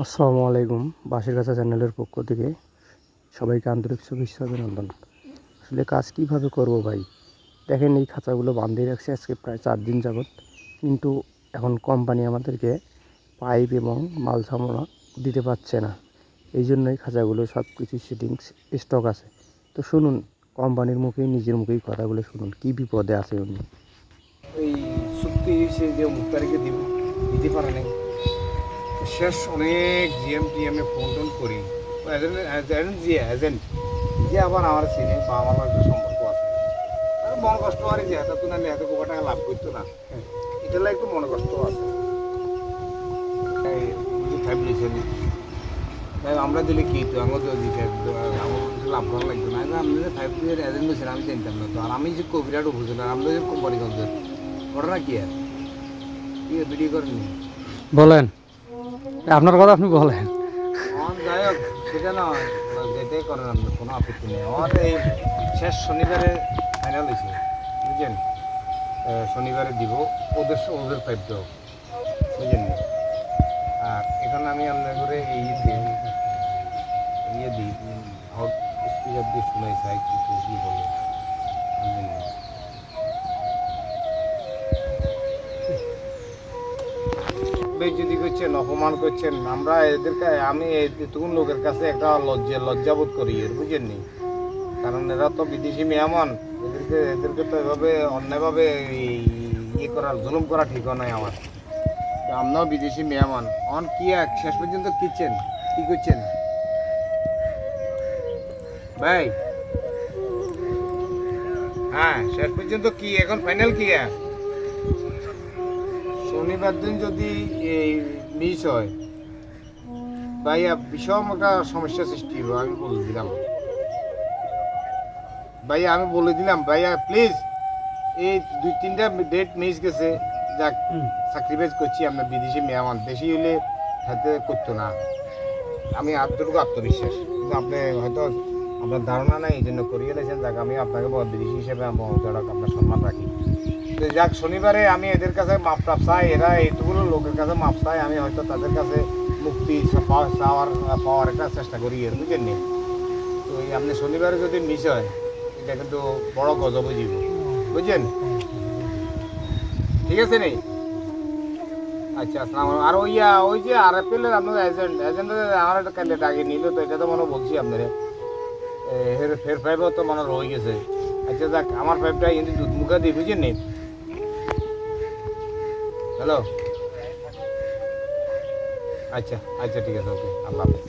আসসালামু আলাইকুম। বাঁশের গাছা চ্যানেলের পক্ষ থেকে সবাইকে আন্তরিক শুভেচ্ছা অভিনন্দন। আসলে কাজ কীভাবে করব ভাই, দেখেন এই খাঁচাগুলো বাঁধিয়ে রাখছি আজকে প্রায় 4 দিন যাবৎ, কিন্তু এখন কোম্পানি আমাদেরকে পাইপ এবং মাল সামনা দিতে পারছে না। এই জন্যই খাঁচাগুলো সব কিছু সেটিংস স্টক আছে। তো শুনুন, কোম্পানির মুখেই নিজের মুখেই কথাগুলো শুনুন, কী বিপদে আছে উনি। এই চুক্তি সে যে মুক্তারিকে দিতে পারে নাই, শেষ অনেক জিএম ফোন টোন করি এজেন্ট যে আবার আমার চিনে বা আমার একটা সম্পর্ক আছে আর মন কষ্ট আর যে হাতে তুলে নিয়ে হাতে কোটা টাকা লাভ করতো না, এটা একটু মনে কষ্ট আছে। ফাইভ লিখছেন তাই আমরা দিলে কি তো আমার দিতে আমার কিছু লাভ করা লাগতো না। আপনি যে ফাইভ লিখের এজেন্ট বলছেন আমি চিনতাম না তো, আর আমি যে কবিরাটও বুঝলাম আমরা যে কোম্পানিগঞ্জের ঘটনা কি আর কি ভিডিও করেননি বলেন, আপনার কথা আপনি বলেন। যাই হোক সেটা নয়, যেটাই করেন আপনার কোনো আপত্তি নেই। আমার এই শেষ শনিবারে ফাইনাল হয়েছে বুঝছেন, শনিবারে দিব ওদের পাইপ দেবো বুঝলেন। আর এখানে আমি আপনার করে ইয়ে দিই আউট স্পিকার দিয়ে শুনাই চাই কিছু কী বলে বুঝলেন। যদি করছেন অপমান করছেন, আমরা এদেরকে আমি এতগুলো লোকের কাছে একটা লজ্জাবোধ করি এর বুঝেন নি, কারণ এরা তো বিদেশি মেহমান, এদেরকে তো এভাবে অন্যায়ভাবে ইয়ে করার জুলুম করা ঠিক নয় আমার। আমরাও বিদেশি মেহমান অন কি এক শেষ পর্যন্ত কিচ্ছেন কি করছেন ভাই? হ্যাঁ শেষ পর্যন্ত কি এখন ফাইনাল কি এক শনিবার দিন যদি এই মিস হয় ভাইয়া বিষম একটা সমস্যা সৃষ্টি হবে। আমি বলে দিলাম ভাইয়া, ভাইয়া প্লিজ এই 2-3টা ডেট মিস গেছে, যাক স্যাক্রিফাইস করছি। আমরা বিদেশি মেহমান, বেশি হলে হাতে করতো না। আমি আত্মটুকু আত্মবিশ্বাস, কিন্তু আপনি হয়তো আপনার ধারণা নাই এই জন্য করিয়ে দিয়েছেন। যাক আমি আপনাকে বিদেশি হিসেবে আপনার সম্মান রাখি। তো যাক শনিবারে আমি এদের কাছে মাপ টাপ চাই, এরা এইটুকুলো লোকের কাছে মাপ চাই, আমি হয়তো তাদের কাছে মুক্তি পাওয়ার একটা চেষ্টা করি এর বুঝেন নি। তো এই আপনি শনিবারে যদি মিস হয় এটা কিন্তু বড় গজব দিব বুঝছেন, ঠিক আছে নি? আচ্ছা আসসালাম। আর ওই যে RFL এর আপনার এজেন্ট আমার একটা ক্যান্ডিডেট আগে নিল, তো এটা তো মনে বলছি আপনার ফের পাইপও তো মনে রয়ে গেছে। আচ্ছা যাক আমার পাইপটা কিন্তু দুধ মুখা দিই বুঝছেন নি। হ্যালো, আচ্ছা আচ্ছা ঠিক আছে, ওকে, আল্লাহ হাফেজ।